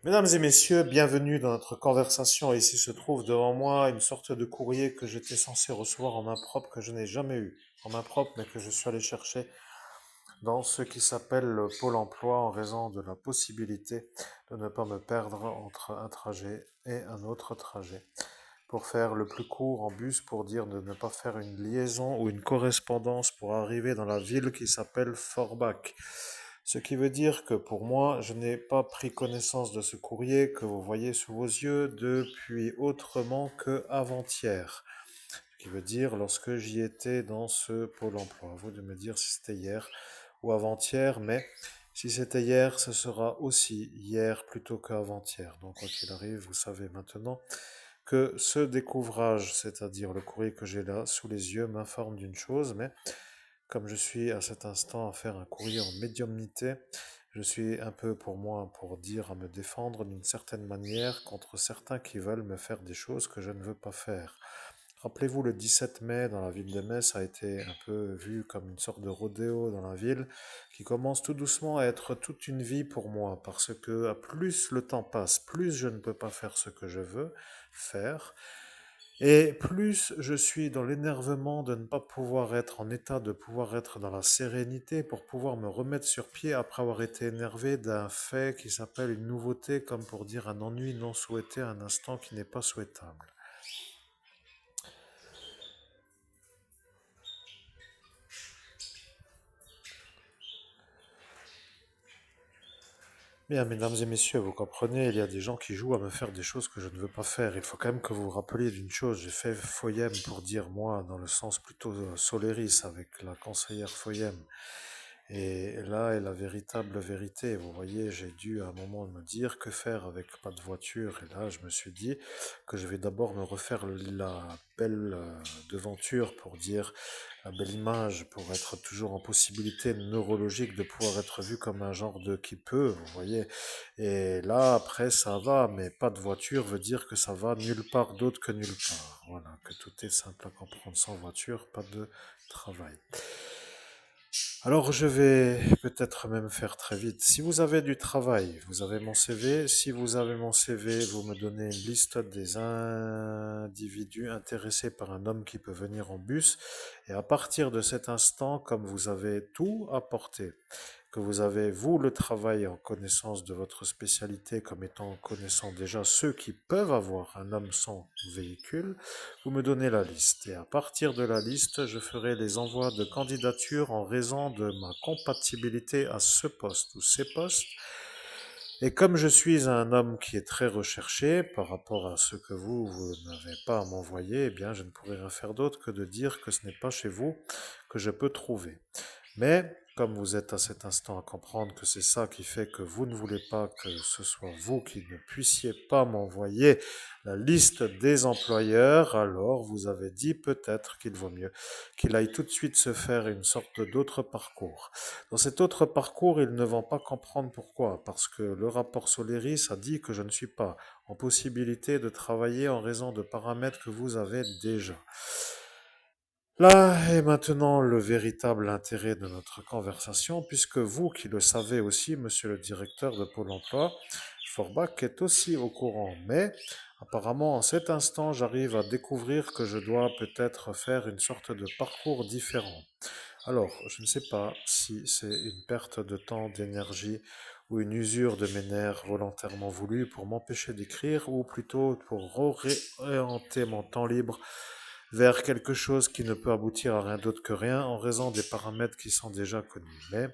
Mesdames et messieurs, bienvenue dans notre conversation. Ici se trouve devant moi une sorte de courrier que j'étais censé recevoir en main propre, que je n'ai jamais eu en main propre, mais que je suis allé chercher dans ce qui s'appelle le Pôle emploi en raison de la possibilité de ne pas me perdre entre un trajet et un autre trajet. Pour faire le plus court en bus, pour dire de ne pas faire une liaison ou une correspondance pour arriver dans la ville qui s'appelle Forbach. Ce qui veut dire que pour moi, je n'ai pas pris connaissance de ce courrier que vous voyez sous vos yeux depuis autrement que avant-hier. Ce qui veut dire lorsque j'y étais dans ce pôle emploi. À vous de me dire si c'était hier ou avant-hier, mais si c'était hier, ce sera aussi hier plutôt qu'avant-hier. Donc quoi qu'il arrive, vous savez maintenant que ce découvrage, c'est-à-dire le courrier que j'ai là sous les yeux, m'informe d'une chose, mais comme je suis à cet instant à faire un courrier en médiumnité, je suis un peu pour moi pour dire à me défendre d'une certaine manière contre certains qui veulent me faire des choses que je ne veux pas faire. Rappelez-vous, le 17 mai, dans la ville de Metz, a été un peu vu comme une sorte de rodéo dans la ville, qui commence tout doucement à être toute une vie pour moi, parce que à plus le temps passe, plus je ne peux pas faire ce que je veux faire, et plus je suis dans l'énervement de ne pas pouvoir être en état de pouvoir être dans la sérénité pour pouvoir me remettre sur pied après avoir été énervé d'un fait qui s'appelle une nouveauté, comme pour dire un ennui non souhaité à un instant qui n'est pas souhaitable. Bien, mesdames et messieurs, vous comprenez, il y a des gens qui jouent à me faire des choses que je ne veux pas faire. Il faut quand même que vous vous rappeliez d'une chose. J'ai fait Foyem pour dire moi, dans le sens plutôt Soleris, avec la conseillère Foyem. Et là est la véritable vérité. Vous voyez, j'ai dû à un moment me dire que faire avec pas de voiture. Et là, je me suis dit que je vais d'abord me refaire la belle devanture pour dire la belle image, pour être toujours en possibilité neurologique de pouvoir être vu comme un genre de qui peut, vous voyez. Et là, après, ça va, mais pas de voiture veut dire que ça va nulle part d'autre que nulle part. Voilà, que tout est simple à comprendre. Sans voiture, pas de travail. Alors je vais peut-être même faire très vite. Si vous avez du travail, vous avez mon CV. Si vous avez mon CV, vous me donnez une liste des individus intéressés par un homme qui peut venir en bus. Et à partir de cet instant, comme vous avez tout apporté, que vous avez, vous, le travail en connaissance de votre spécialité, comme étant connaissant déjà ceux qui peuvent avoir un homme sans véhicule, vous me donnez la liste. Et à partir de la liste, je ferai les envois de candidature en raison de ma compatibilité à ce poste ou ces postes. Et comme je suis un homme qui est très recherché par rapport à ce que vous n'avez pas à m'envoyer, eh bien, je ne pourrai rien faire d'autre que de dire que ce n'est pas chez vous que je peux trouver. Mais comme vous êtes à cet instant à comprendre que c'est ça qui fait que vous ne voulez pas que ce soit vous qui ne puissiez pas m'envoyer la liste des employeurs, alors vous avez dit peut-être qu'il vaut mieux qu'il aille tout de suite se faire une sorte d'autre parcours. Dans cet autre parcours, ils ne vont pas comprendre pourquoi, parce que le rapport Soleris a dit que je ne suis pas en possibilité de travailler en raison de paramètres que vous avez déjà. Là est maintenant le véritable intérêt de notre conversation, puisque vous qui le savez aussi, monsieur le directeur de Pôle emploi, Forbach est aussi au courant. Mais apparemment, en cet instant, j'arrive à découvrir que je dois peut-être faire une sorte de parcours différent. Alors, je ne sais pas si c'est une perte de temps, d'énergie ou une usure de mes nerfs volontairement voulue pour m'empêcher d'écrire ou plutôt pour réorienter mon temps libre vers quelque chose qui ne peut aboutir à rien d'autre que rien en raison des paramètres qui sont déjà connus. Mais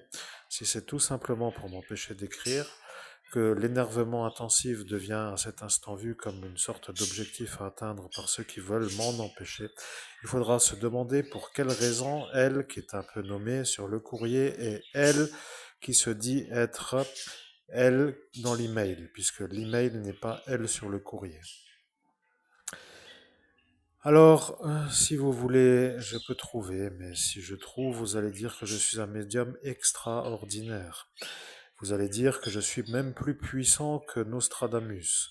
si c'est tout simplement pour m'empêcher d'écrire, que l'énervement intensif devient à cet instant vu comme une sorte d'objectif à atteindre par ceux qui veulent m'en empêcher, il faudra se demander pour quelle raison elle, qui est un peu nommée sur le courrier, est elle qui se dit être elle dans l'email, puisque l'email n'est pas elle sur le courrier. Alors, si vous voulez, je peux trouver, mais si je trouve, vous allez dire que je suis un médium extraordinaire. Vous allez dire que je suis même plus puissant que Nostradamus.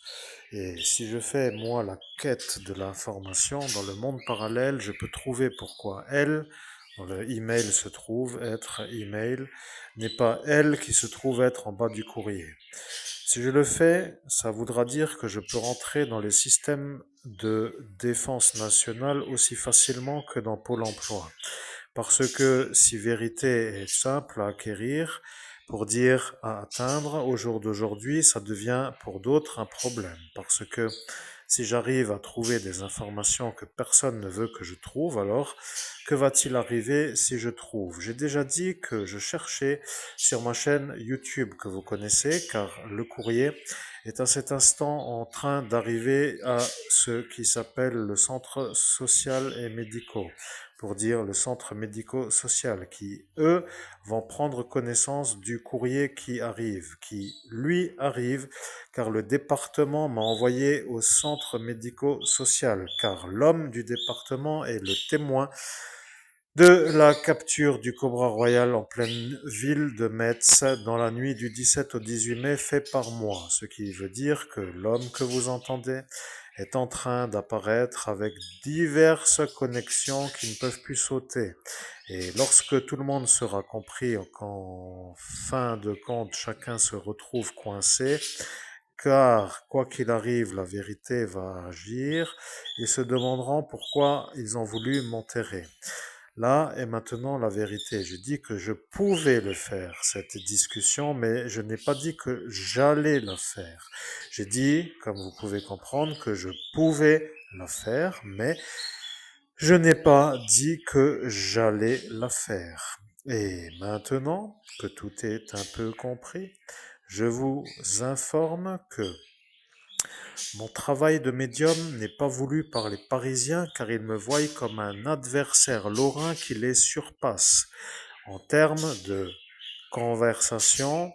Et si je fais, moi, la quête de l'information dans le monde parallèle, je peux trouver pourquoi elle, dans le email se trouve être email, n'est pas elle qui se trouve être en bas du courrier. Si je le fais, ça voudra dire que je peux rentrer dans les systèmes de défense nationale aussi facilement que dans Pôle emploi. Parce que si vérité est simple à acquérir, pour dire à atteindre au jour d'aujourd'hui, ça devient pour d'autres un problème. Parce que si j'arrive à trouver des informations que personne ne veut que je trouve, alors que va-t-il arriver si je trouve? J'ai déjà dit que je cherchais sur ma chaîne YouTube que vous connaissez, car le courrier est à cet instant en train d'arriver à ce qui s'appelle le centre social et médical, pour dire le centre médico-social, qui, eux, vont prendre connaissance du courrier qui arrive, qui, lui, arrive, car le département m'a envoyé au centre médico-social, car l'homme du département est le témoin de la capture du Cobra Royal en pleine ville de Metz dans la nuit du 17 au 18 mai fait par moi, ce qui veut dire que l'homme que vous entendez est en train d'apparaître avec diverses connexions qui ne peuvent plus sauter. Et lorsque tout le monde sera compris qu'en fin de compte chacun se retrouve coincé, car quoi qu'il arrive, la vérité va agir, ils se demanderont pourquoi ils ont voulu m'enterrer. Là est maintenant la vérité. Je dis que je pouvais le faire, cette discussion, mais je n'ai pas dit que j'allais la faire. J'ai dit, comme vous pouvez comprendre, que je pouvais la faire, mais je n'ai pas dit que j'allais la faire. Et maintenant que tout est un peu compris, je vous informe que mon travail de médium n'est pas voulu par les Parisiens car ils me voient comme un adversaire lorrain qui les surpasse en termes de conversation,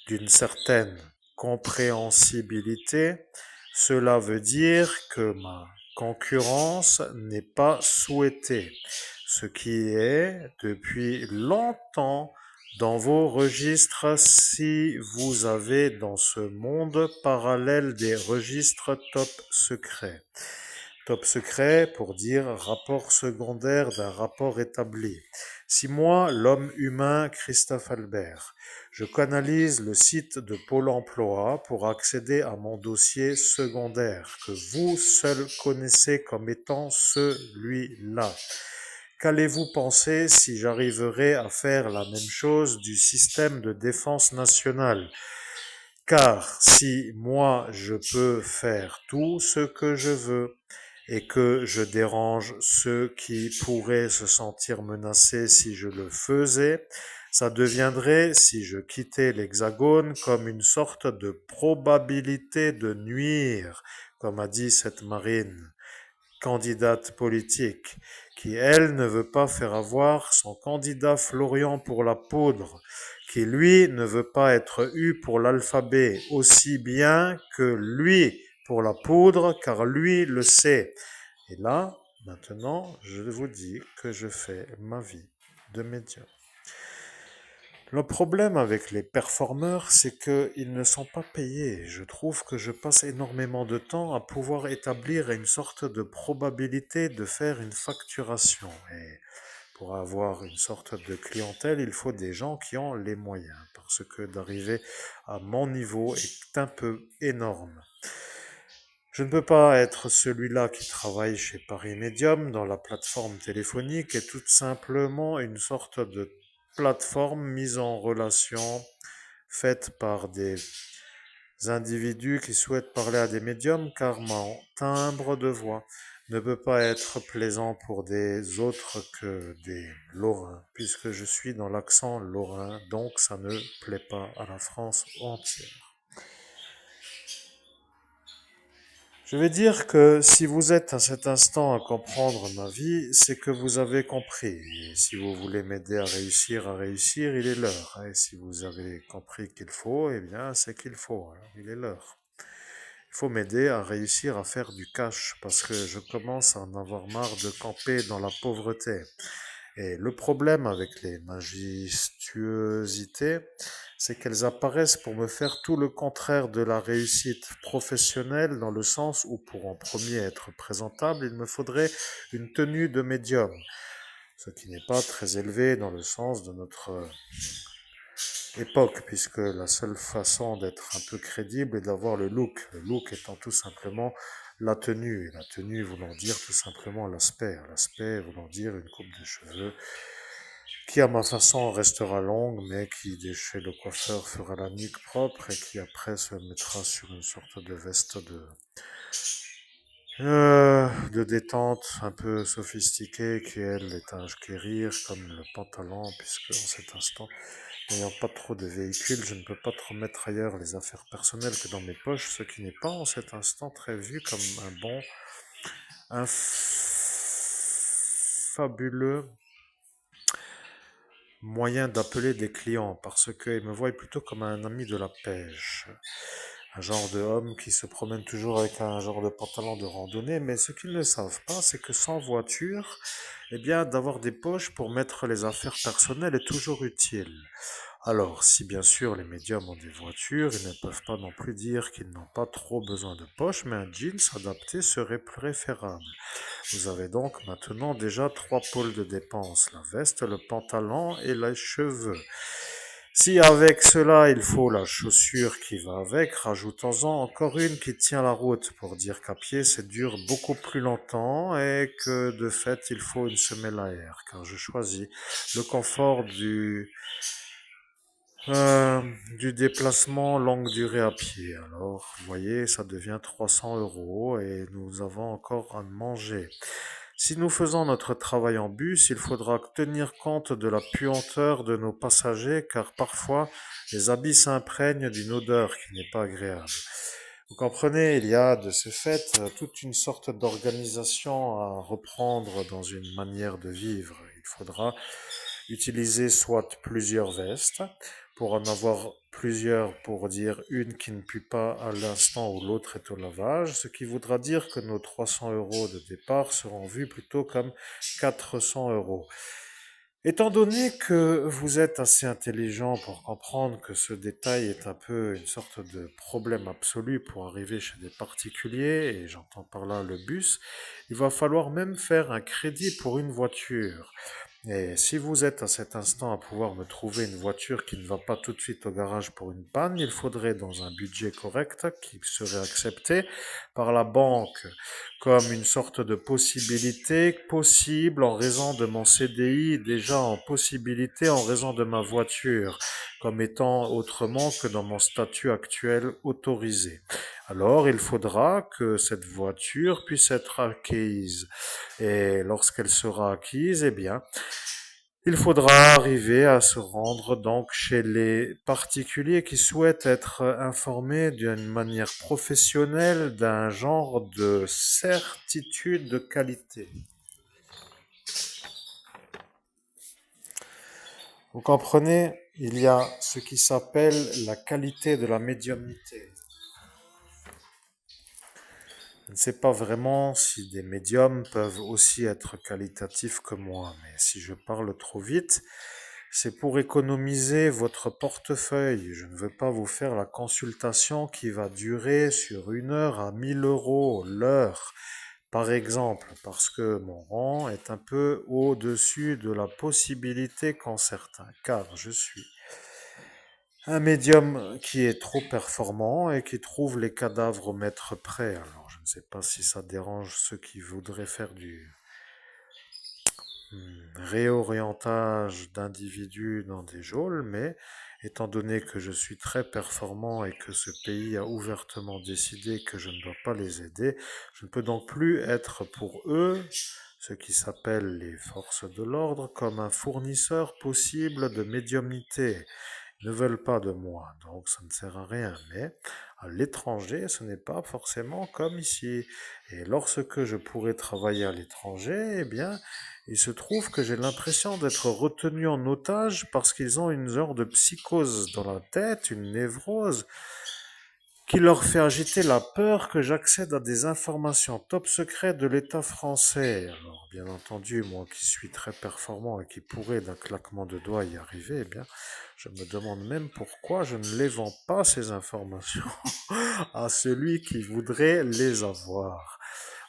d'une certaine compréhensibilité. Cela veut dire que ma concurrence n'est pas souhaitée, ce qui est depuis longtemps dans vos registres si vous avez dans ce monde parallèle des registres top secrets. Top secret pour dire rapport secondaire d'un rapport établi. Si moi, l'homme humain Christophe Albert, je canalise le site de Pôle emploi pour accéder à mon dossier secondaire que vous seul connaissez comme étant celui-là, qu'allez-vous penser si j'arriverais à faire la même chose du système de défense nationale? Car si moi je peux faire tout ce que je veux et que je dérange ceux qui pourraient se sentir menacés si je le faisais, ça deviendrait, si je quittais l'Hexagone, comme une sorte de probabilité de nuire, comme a dit cette marine, candidate politique, qui, elle, ne veut pas faire avoir son candidat Florian pour la poudre, qui, lui, ne veut pas être eu pour l'alphabet, aussi bien que lui pour la poudre, car lui le sait. Et là, maintenant, je vous dis que je fais ma vie de médium. Le problème avec les performeurs, c'est qu'ils ne sont pas payés. Je trouve que je passe énormément de temps à pouvoir établir une sorte de probabilité de faire une facturation. Et pour avoir une sorte de clientèle, il faut des gens qui ont les moyens, parce que d'arriver à mon niveau est un peu énorme. Je ne peux pas être celui-là qui travaille chez Paris Medium dans la plateforme téléphonique et tout simplement une sorte de plateforme mise en relation faite par des individus qui souhaitent parler à des médiums car mon timbre de voix ne peut pas être plaisant pour des autres que des Lorrains puisque je suis dans l'accent lorrain donc ça ne plaît pas à la France entière. Je vais dire que si vous êtes à cet instant à comprendre ma vie, c'est que vous avez compris. Et si vous voulez m'aider à réussir, il est l'heure. Et si vous avez compris qu'il faut, eh bien, c'est qu'il faut. Alors, il est l'heure. Il faut m'aider à réussir à faire du cash parce que je commence à en avoir marre de camper dans la pauvreté. Et le problème avec les majestuosités, c'est qu'elles apparaissent pour me faire tout le contraire de la réussite professionnelle dans le sens où pour en premier être présentable, il me faudrait une tenue de médium, ce qui n'est pas très élevé dans le sens de notre époque, puisque la seule façon d'être un peu crédible est d'avoir le look. Le look étant tout simplement la tenue, et la tenue voulant dire tout simplement l'aspect. L'aspect voulant dire une coupe de cheveux qui à ma façon restera longue, mais qui de chez le coiffeur fera la nuque propre et qui après se mettra sur une sorte de veste de détente un peu sophistiquée qui elle est à acquérir comme le pantalon, puisque en cet instant, n'ayant pas trop de véhicules, je ne peux pas trop mettre ailleurs les affaires personnelles que dans mes poches, ce qui n'est pas en cet instant très vu comme un fabuleux moyen d'appeler des clients, parce qu'ils me voient plutôt comme un ami de la pêche. Un genre de homme qui se promène toujours avec un genre de pantalon de randonnée, mais ce qu'ils ne savent pas, c'est que sans voiture, eh bien, d'avoir des poches pour mettre les affaires personnelles est toujours utile. Alors, si bien sûr les médiums ont des voitures, ils ne peuvent pas non plus dire qu'ils n'ont pas trop besoin de poches, mais un jeans adapté serait préférable. Vous avez donc maintenant déjà trois pôles de dépenses, la veste, le pantalon et les cheveux. Si avec cela il faut la chaussure qui va avec, rajoutons-en encore une qui tient la route pour dire qu'à pied c'est dure beaucoup plus longtemps et que de fait il faut une semelle à air car je choisis le confort euh, du déplacement longue durée à pied. Alors, vous voyez, ça devient 300 euros et nous avons encore à manger. Si nous faisons notre travail en bus, il faudra tenir compte de la puanteur de nos passagers car parfois les habits s'imprègnent d'une odeur qui n'est pas agréable. Vous comprenez, il y a de ce fait toute une sorte d'organisation à reprendre dans une manière de vivre. Il faudra utiliser soit plusieurs vestes, pour en avoir plusieurs pour dire une qui ne pue pas à l'instant où l'autre est au lavage, ce qui voudra dire que nos 300 euros de départ seront vus plutôt comme 400 euros. Étant donné que vous êtes assez intelligent pour comprendre que ce détail est un peu une sorte de problème absolu pour arriver chez des particuliers, et j'entends par là le bus, il va falloir même faire un crédit pour une voiture. Et si vous êtes à cet instant à pouvoir me trouver une voiture qui ne va pas tout de suite au garage pour une panne, il faudrait dans un budget correct qui serait accepté par la banque comme une sorte de possibilité possible en raison de mon CDI, déjà en possibilité en raison de ma voiture, comme étant autrement que dans mon statut actuel autorisé. Alors il faudra que cette voiture puisse être acquise. Et lorsqu'elle sera acquise, eh bien, il faudra arriver à se rendre donc chez les particuliers qui souhaitent être informés d'une manière professionnelle d'un genre de certitude de qualité. Vous comprenez, il y a ce qui s'appelle la qualité de la médiumnité. Je ne sais pas vraiment si des médiums peuvent aussi être qualitatifs que moi, mais si je parle trop vite, c'est pour économiser votre portefeuille. Je ne veux pas vous faire la consultation qui va durer sur 1 heure à 1 000 € l'heure, par exemple, parce que mon rang est un peu au-dessus de la possibilité qu'en certains cas je suis un médium qui est trop performant et qui trouve les cadavres au mètre près. Alors, je ne sais pas si ça dérange ceux qui voudraient faire du réorientage d'individus dans des geôles, mais étant donné que je suis très performant et que ce pays a ouvertement décidé que je ne dois pas les aider, je ne peux donc plus être pour eux, ce qui s'appelle les forces de l'ordre, comme un fournisseur possible de médiumnité. Ils ne veulent pas de moi, donc ça ne sert à rien. Mais à l'étranger, ce n'est pas forcément comme ici. Et lorsque je pourrai travailler à l'étranger, eh bien, il se trouve que j'ai l'impression d'être retenu en otage parce qu'ils ont une genre de psychose dans la tête, une névrose, qui leur fait agiter la peur que j'accède à des informations top secrètes de l'État français. Alors, bien entendu, moi qui suis très performant et qui pourrais d'un claquement de doigts y arriver, eh bien, je me demande même pourquoi je ne les vends pas ces informations à celui qui voudrait les avoir.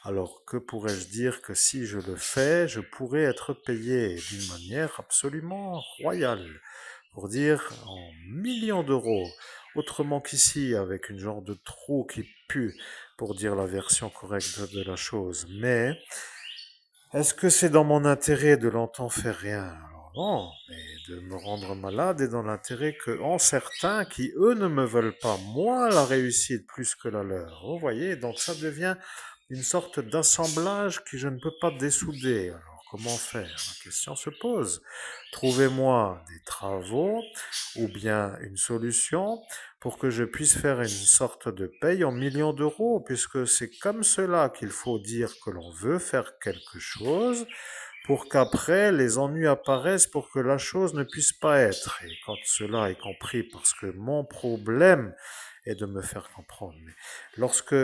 Alors, que pourrais-je dire que si je le fais, je pourrais être payé d'une manière absolument royale. pour dire en millions d'euros. Autrement qu'ici, avec une genre de trou qui pue, pour dire la version correcte de la chose. Mais est-ce que c'est dans mon intérêt de longtemps faire rien? Alors non, mais de me rendre malade est dans l'intérêt que en certains qui, eux, ne me veulent pas, moi, la réussite plus que la leur. Vous voyez, donc ça devient une sorte d'assemblage que je ne peux pas dessouder. Alors comment faire? La question se pose. Trouvez-moi des travaux ou bien une solution pour que je puisse faire une sorte de paye en millions d'euros, puisque c'est comme cela qu'il faut dire que l'on veut faire quelque chose pour qu'après les ennuis apparaissent pour que la chose ne puisse pas être. Et quand cela est compris, parce que mon problème est de me faire comprendre, mais lorsque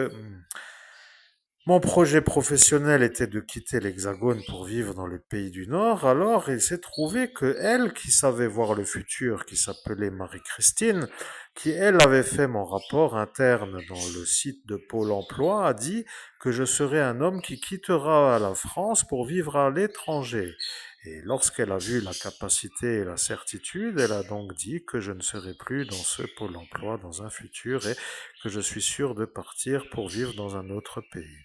mon projet professionnel était de quitter l'Hexagone pour vivre dans les pays du Nord. Alors il s'est trouvé que elle, qui savait voir le futur, qui s'appelait Marie-Christine, qui elle avait fait mon rapport interne dans le site de Pôle Emploi, a dit que je serais un homme qui quittera la France pour vivre à l'étranger. Et lorsqu'elle a vu la capacité et la certitude, elle a donc dit que je ne serai plus dans ce Pôle Emploi dans un futur et que je suis sûr de partir pour vivre dans un autre pays.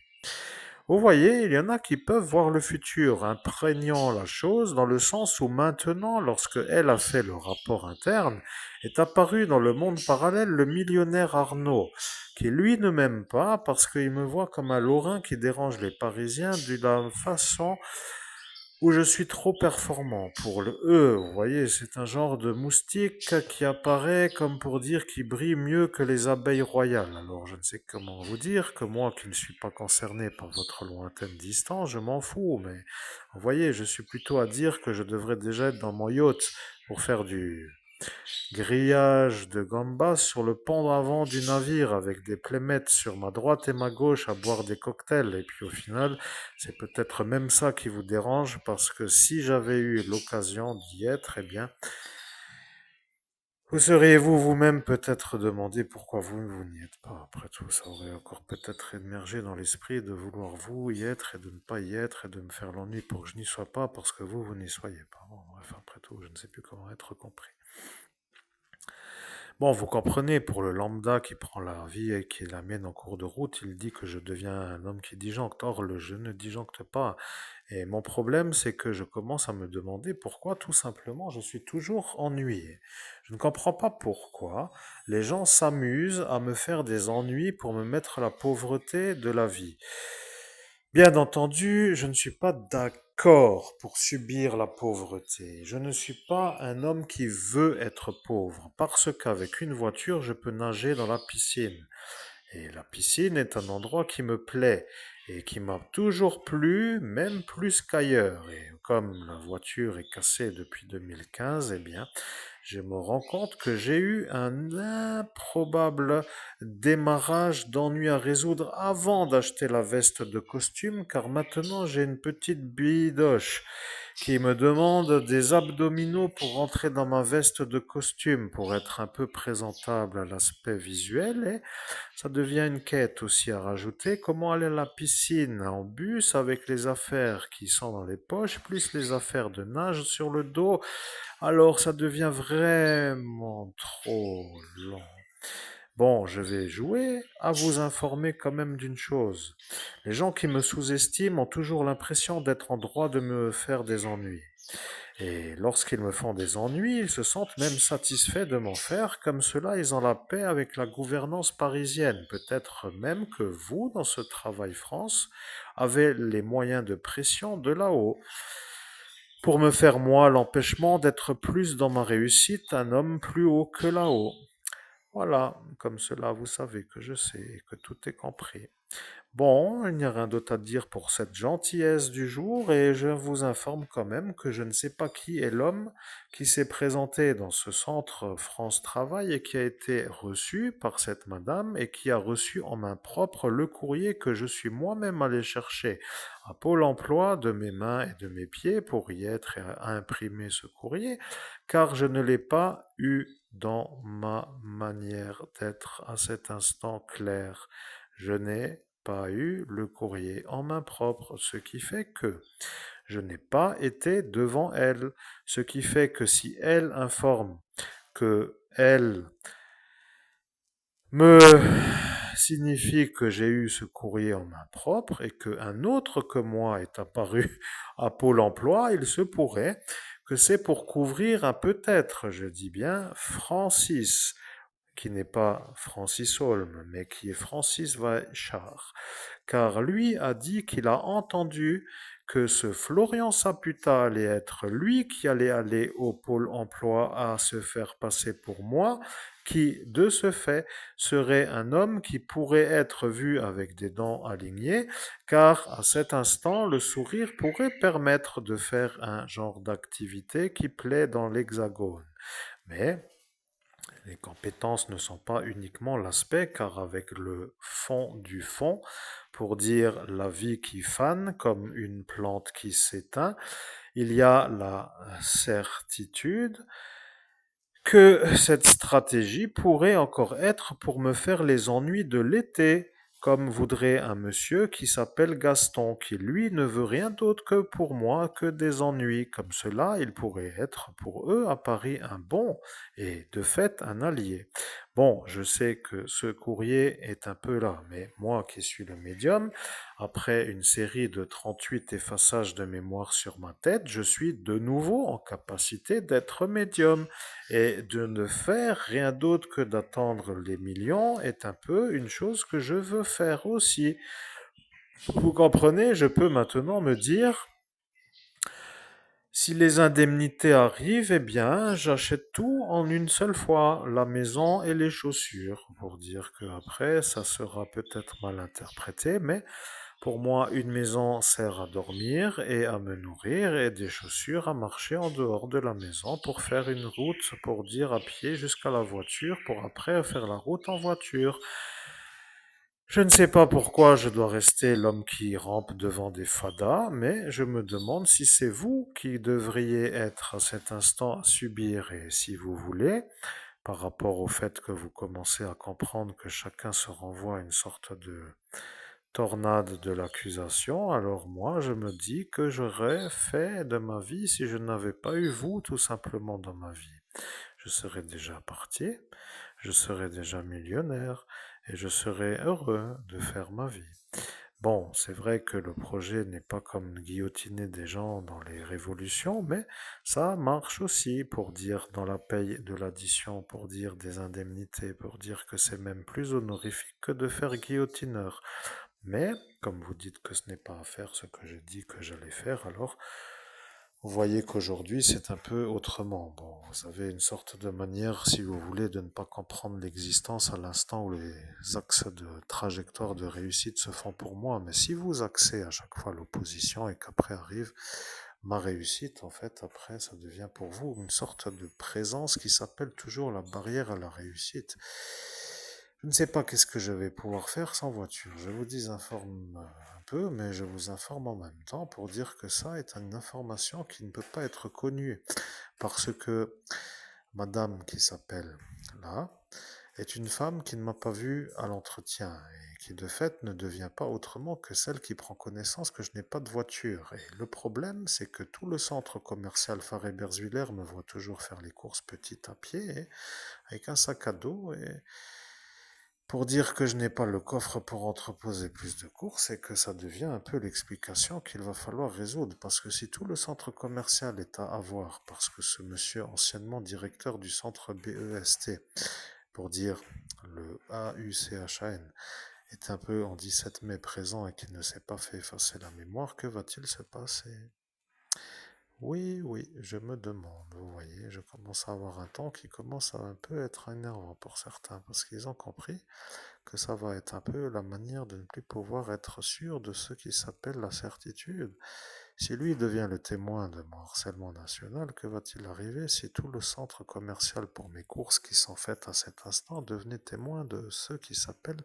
Vous voyez, il y en a qui peuvent voir le futur, imprégnant la chose dans le sens où maintenant, lorsque elle a fait le rapport interne, est apparu dans le monde parallèle le millionnaire Arnaud, qui lui ne m'aime pas parce qu'il me voit comme un Lorrain qui dérange les Parisiens de la façon où je suis trop performant pour le E. Vous voyez, c'est un genre de moustique qui apparaît comme pour dire qu'il brille mieux que les abeilles royales. Alors je ne sais comment vous dire que moi qui ne suis pas concerné par votre lointaine distance, je m'en fous, mais vous voyez, je suis plutôt à dire que je devrais déjà être dans mon yacht pour faire du grillage de gambas sur le pont d'avant du navire avec des plémettes sur ma droite et ma gauche à boire des cocktails. Et puis au final, c'est peut-être même ça qui vous dérange parce que si j'avais eu l'occasion d'y être, eh bien, vous seriez-vous vous-même peut-être demandé pourquoi vous n'y êtes pas. Après tout, ça aurait encore peut-être émergé dans l'esprit de vouloir vous y être et de ne pas y être et de me faire l'ennui pour que je n'y sois pas parce que vous n'y soyez pas. Bon, bref, après tout, je ne sais plus comment être compris. Bon, vous comprenez, pour le lambda qui prend la vie et qui la mène en cours de route, il dit que je deviens un homme qui disjoncte. Or, je ne disjoncte pas. Et mon problème, c'est que je commence à me demander pourquoi, tout simplement, je suis toujours ennuyé. Je ne comprends pas pourquoi les gens s'amusent à me faire des ennuis pour me mettre la pauvreté de la vie. Bien entendu, je ne suis pas d'accord pour subir la pauvreté. Je ne suis pas un homme qui veut être pauvre, parce qu'avec une voiture, je peux nager dans la piscine. Et la piscine est un endroit qui me plaît et qui m'a toujours plu, même plus qu'ailleurs. Et comme la voiture est cassée depuis 2015, eh bien, je me rends compte que j'ai eu un improbable démarrage d'ennui à résoudre avant d'acheter la veste de costume, car maintenant j'ai une petite bidoche qui me demande des abdominaux pour rentrer dans ma veste de costume, pour être un peu présentable à l'aspect visuel, et ça devient une quête aussi à rajouter. Comment aller à la piscine en bus avec les affaires qui sont dans les poches, plus les affaires de nage sur le dos. Alors ça devient vraiment trop long. Bon, je vais jouer à vous informer quand même d'une chose. Les gens qui me sous-estiment ont toujours l'impression d'être en droit de me faire des ennuis. Et lorsqu'ils me font des ennuis, ils se sentent même satisfaits de m'en faire, comme cela ils ont la paix avec la gouvernance parisienne. Peut-être même que vous, dans ce travail France, avez les moyens de pression de là-haut. Pour me faire moi l'empêchement d'être plus dans ma réussite, un homme plus haut que là-haut. Voilà, comme cela vous savez que je sais et que tout est compris. Bon, il n'y a rien d'autre à dire pour cette gentillesse du jour et je vous informe quand même que je ne sais pas qui est l'homme qui s'est présenté dans ce centre France Travail et qui a été reçu par cette madame et qui a reçu en main propre le courrier que je suis moi-même allé chercher à Pôle Emploi de mes mains et de mes pieds pour y être et à imprimer ce courrier car je ne l'ai pas eu dans ma manière d'être à cet instant clair. Je n'ai pas eu le courrier en main propre, ce qui fait que je n'ai pas été devant elle, ce qui fait que si elle informe que elle me signifie que j'ai eu ce courrier en main propre et qu'un autre que moi est apparu à Pôle emploi, il se pourrait que c'est pour couvrir un peut-être, je dis bien, Francis, qui n'est pas Francis Holm, mais qui est Francis Weichard, car lui a dit qu'il a entendu que ce Florian Saputa allait être lui qui allait aller au pôle emploi à se faire passer pour moi, qui, de ce fait, serait un homme qui pourrait être vu avec des dents alignées, car à cet instant, le sourire pourrait permettre de faire un genre d'activité qui plaît dans l'hexagone. Mais les compétences ne sont pas uniquement l'aspect, car avec le fond du fond, pour dire la vie qui fane comme une plante qui s'éteint, il y a la certitude que cette stratégie pourrait encore être pour me faire les ennuis de l'été, comme voudrait un monsieur qui s'appelle Gaston, qui lui ne veut rien d'autre que pour moi que des ennuis. Comme cela, il pourrait être pour eux à Paris un bon et de fait un allié. Bon, je sais que ce courrier est un peu là, mais moi qui suis le médium, après une série de 38 effaçages de mémoire sur ma tête, je suis de nouveau en capacité d'être médium. Et de ne faire rien d'autre que d'attendre les millions est un peu une chose que je veux faire aussi. Vous comprenez, je peux maintenant me dire, si les indemnités arrivent, eh bien, j'achète tout en une seule fois, la maison et les chaussures, pour dire que après, ça sera peut-être mal interprété, mais pour moi, une maison sert à dormir et à me nourrir et des chaussures à marcher en dehors de la maison pour faire une route, pour dire à pied jusqu'à la voiture, pour après faire la route en voiture. Je ne sais pas pourquoi je dois rester l'homme qui rampe devant des fadas, mais je me demande si c'est vous qui devriez être à cet instant à subir et si vous voulez, par rapport au fait que vous commencez à comprendre que chacun se renvoie à une sorte de tornade de l'accusation, alors moi je me dis que j'aurais fait de ma vie si je n'avais pas eu vous tout simplement dans ma vie. Je serais déjà parti, je serais déjà millionnaire et je serais heureux de faire ma vie. Bon, c'est vrai que le projet n'est pas comme guillotiner des gens dans les révolutions, mais ça marche aussi pour dire dans la paye de l'addition, pour dire des indemnités, pour dire que c'est même plus honorifique que de faire guillotineur. Mais, comme vous dites que ce n'est pas à faire ce que j'ai dit que j'allais faire, alors vous voyez qu'aujourd'hui c'est un peu autrement. Bon, vous avez une sorte de manière, si vous voulez, de ne pas comprendre l'existence à l'instant où les axes de trajectoire de réussite se font pour moi. Mais si vous axez à chaque fois l'opposition et qu'après arrive ma réussite, en fait, après, ça devient pour vous une sorte de présence qui s'appelle toujours la barrière à la réussite. Je ne sais pas qu'est-ce que je vais pouvoir faire sans voiture. Je vous désinforme un peu, mais je vous informe en même temps pour dire que ça est une information qui ne peut pas être connue parce que madame qui s'appelle là est une femme qui ne m'a pas vu à l'entretien et qui de fait ne devient pas autrement que celle qui prend connaissance que je n'ai pas de voiture. Et le problème, c'est que tout le centre commercial Faré-Berswiller me voit toujours faire les courses petit à pied et avec un sac à dos et pour dire que je n'ai pas le coffre pour entreposer plus de courses et que ça devient un peu l'explication qu'il va falloir résoudre. Parce que si tout le centre commercial est à avoir, parce que ce monsieur anciennement directeur du centre BEST, pour dire le AUCHAN, est un peu en 17 mai présent et qu'il ne s'est pas fait effacer la mémoire, que va-t-il se passer? Oui, oui, je me demande, vous voyez, je commence à avoir un ton qui commence à un peu être énervant pour certains, parce qu'ils ont compris que ça va être un peu la manière de ne plus pouvoir être sûr de ce qui s'appelle la certitude. Si lui devient le témoin de mon harcèlement national, que va-t-il arriver si tout le centre commercial pour mes courses qui sont faites à cet instant devenait témoin de ce qui s'appelle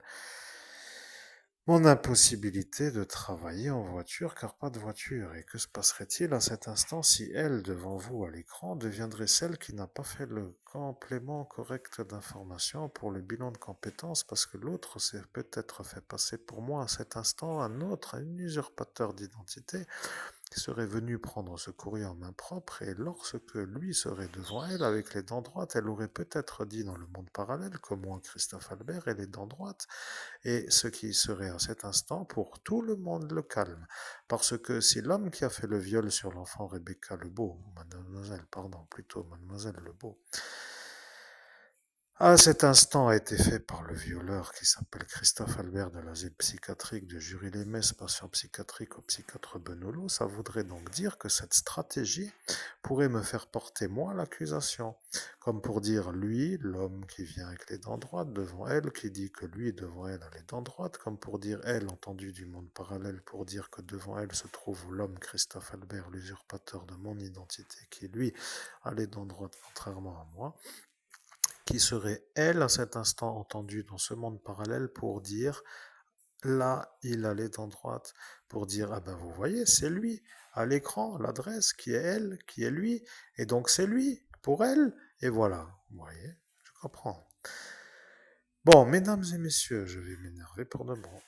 mon impossibilité de travailler en voiture car pas de voiture. Et que se passerait-il à cet instant si elle, devant vous à l'écran, deviendrait celle qui n'a pas fait le complément correct d'information pour le bilan de compétences parce que l'autre s'est peut-être fait passer pour moi à cet instant un autre, un usurpateur d'identité qui serait venue prendre ce courrier en main propre, et lorsque lui serait devant elle avec les dents droites, elle aurait peut-être dit dans le monde parallèle que moi, Christophe Albert, ai les dents droites, et ce qui serait à cet instant pour tout le monde le calme. Parce que si l'homme qui a fait le viol sur l'enfant Rebecca Lebeau, mademoiselle, pardon, plutôt mademoiselle Lebeau, à cet instant a été fait par le violeur qui s'appelle Christophe Albert de l'asile psychiatrique de Jury-les-Messes, patient psychiatrique au psychiatre Benolo, ça voudrait donc dire que cette stratégie pourrait me faire porter moi l'accusation, comme pour dire lui, l'homme qui vient avec les dents droites devant elle, qui dit que lui devant elle a les dents droites, comme pour dire elle, entendue du monde parallèle, pour dire que devant elle se trouve l'homme Christophe Albert, l'usurpateur de mon identité, qui lui a les dents droites contrairement à moi, qui serait, elle, à cet instant entendue dans ce monde parallèle pour dire, là, il a les dents droites, pour dire, ah ben vous voyez, c'est lui, à l'écran, l'adresse, qui est elle, qui est lui, et donc c'est lui, pour elle, et voilà, vous voyez, je comprends. Bon, mesdames et messieurs, je vais m'énerver pour de bon.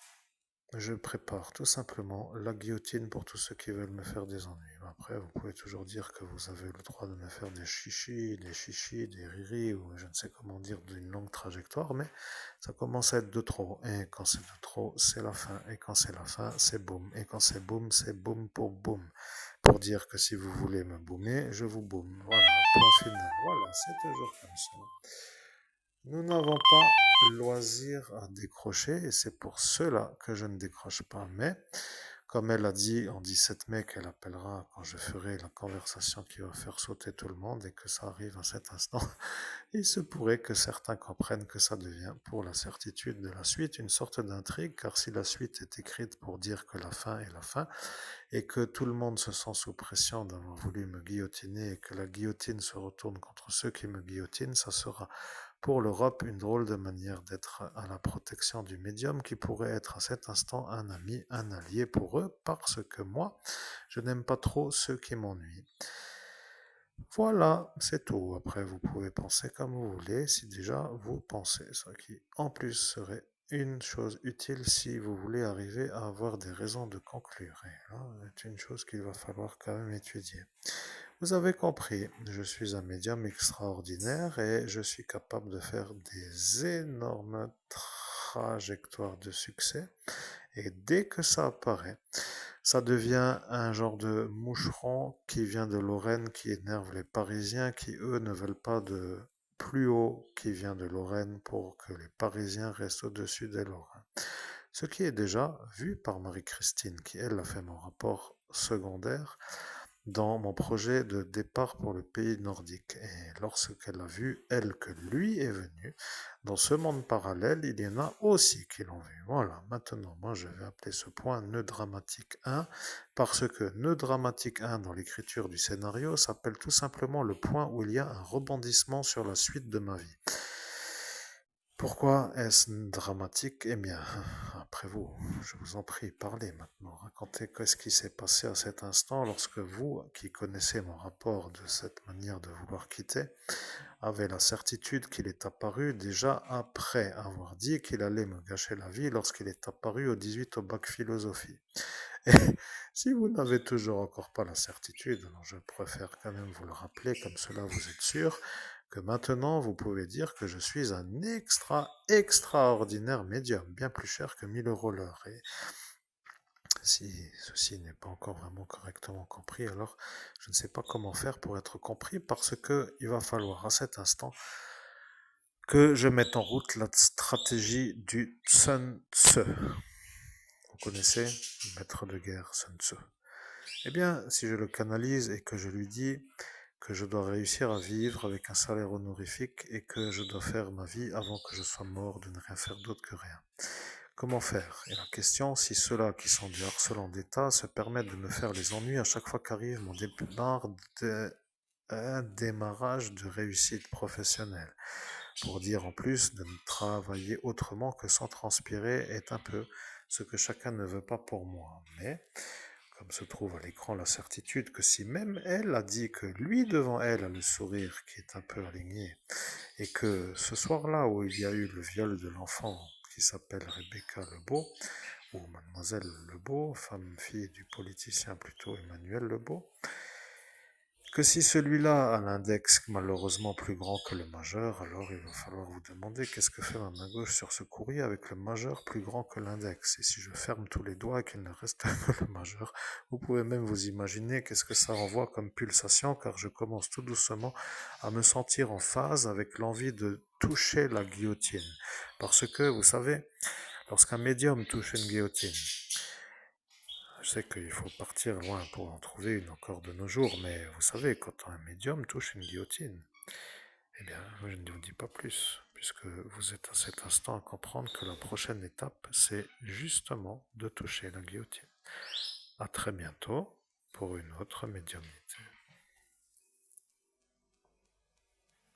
Je prépare tout simplement la guillotine pour tous ceux qui veulent me faire des ennuis. Après, vous pouvez toujours dire que vous avez le droit de me faire des chichis, des riris, ou je ne sais comment dire d'une longue trajectoire, mais ça commence à être de trop. Et quand c'est de trop, c'est la fin. Et quand c'est la fin, c'est boum. Et quand c'est boum pour boum. Pour dire que si vous voulez me boomer, je vous boum. Voilà, point final. Voilà, c'est toujours comme ça. Nous n'avons pas loisir à décrocher et c'est pour cela que je ne décroche pas. Mais comme elle a dit en 17 mai qu'elle appellera quand je ferai la conversation qui va faire sauter tout le monde et que ça arrive à cet instant, il se pourrait que certains comprennent que ça devient pour la certitude de la suite une sorte d'intrigue, car si la suite est écrite pour dire que la fin est la fin et que tout le monde se sent sous pression d'avoir voulu me guillotiner et que la guillotine se retourne contre ceux qui me guillotinent, ça sera pour l'Europe une drôle de manière d'être à la protection du médium qui pourrait être à cet instant un ami, un allié pour eux, parce que moi, je n'aime pas trop ceux qui m'ennuient. Voilà, c'est tout. Après, vous pouvez penser comme vous voulez, si déjà vous pensez, ce qui en plus serait une chose utile si vous voulez arriver à avoir des raisons de conclure. Et là, c'est une chose qu'il va falloir quand même étudier. Vous avez compris, je suis un médium extraordinaire et je suis capable de faire des énormes trajectoires de succès. Et dès que ça apparaît, ça devient un genre de moucheron qui vient de Lorraine, qui énerve les Parisiens, qui eux ne veulent pas de plus haut qui vient de Lorraine pour que les Parisiens restent au-dessus des Lorrains. Ce qui est déjà vu par Marie-Christine, qui elle a fait mon rapport secondaire dans mon projet de départ pour le pays nordique. Et lorsqu'elle a vu, elle, que lui est venu, dans ce monde parallèle, il y en a aussi qui l'ont vu. Voilà, maintenant, moi, je vais appeler ce point nœud dramatique 1, parce que nœud dramatique 1 dans l'écriture du scénario s'appelle tout simplement le point où il y a un rebondissement sur la suite de ma vie. Pourquoi est-ce dramatique? Eh bien, après vous, je vous en prie, parlez maintenant. Racontez qu'est-ce qui s'est passé à cet instant lorsque vous, qui connaissez mon rapport de cette manière de vouloir quitter, avez la certitude qu'il est apparu déjà après avoir dit qu'il allait me gâcher la vie lorsqu'il est apparu au 18 au bac philosophie. Et si vous n'avez toujours encore pas la certitude, alors je préfère quand même vous le rappeler, comme cela vous êtes sûr, que maintenant vous pouvez dire que je suis un extraordinaire médium, bien plus cher que 1000 € l'heure. Et si ceci n'est pas encore vraiment correctement compris, alors je ne sais pas comment faire pour être compris, parce que il va falloir à cet instant que je mette en route la stratégie du Sun Tzu. Vous connaissez le maître de guerre Sun Tzu. Eh bien, si je le canalise et que je lui dis que je dois réussir à vivre avec un salaire honorifique et que je dois faire ma vie avant que je sois mort, de ne rien faire d'autre que rien. Comment faire? Et la question, si ceux-là qui sont du harcelant d'État se permettent de me faire les ennuis à chaque fois qu'arrive mon départ un démarrage de réussite professionnelle, pour dire en plus de ne travailler autrement que sans transpirer, est un peu ce que chacun ne veut pas pour moi. Mais comme se trouve à l'écran la certitude que si même elle a dit que lui devant elle a le sourire qui est un peu aligné, et que ce soir-là où il y a eu le viol de l'enfant qui s'appelle Rebecca Lebeau, ou mademoiselle Lebeau, fille du politicien plutôt Emmanuel Lebeau, que si celui-là a l'index malheureusement plus grand que le majeur, alors il va falloir vous demander qu'est-ce que fait ma main gauche sur ce courrier avec le majeur plus grand que l'index. Et si je ferme tous les doigts et qu'il ne reste que le majeur, vous pouvez même vous imaginer qu'est-ce que ça envoie comme pulsation, car je commence tout doucement à me sentir en phase avec l'envie de toucher la guillotine. Parce que, vous savez, lorsqu'un médium touche une guillotine, je sais qu'il faut partir loin pour en trouver une encore de nos jours, mais vous savez, quand un médium touche une guillotine, eh bien, je ne vous dis pas plus, puisque vous êtes à cet instant à comprendre que la prochaine étape, c'est justement de toucher la guillotine. À très bientôt pour une autre médiumnité.